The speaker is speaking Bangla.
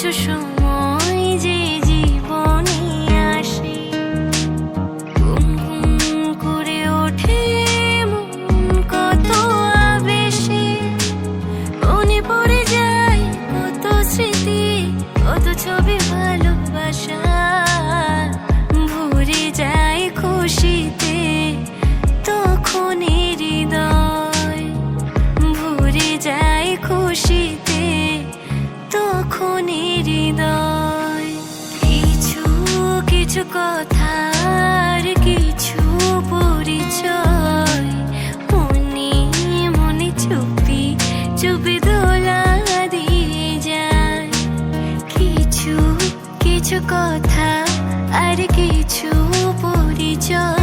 কিছু সময় যে জীবনে আসে, গুনগুন করে ওঠে মন কত আবেশে, মনে পড়ে যায় কত স্মৃতি, কত ছবি ভালোবাসা, ভরে যায় খুশিতে তখনই হৃদয়, ভরে যায় খুশিতে তখনই হৃদয়। কিছু কিছু কথার কিছু পরিচয় মনে মনে চুপি চুপি দোলা দিয়ে যায়। কিছু কিছু কথা আর কিছু পরিচয়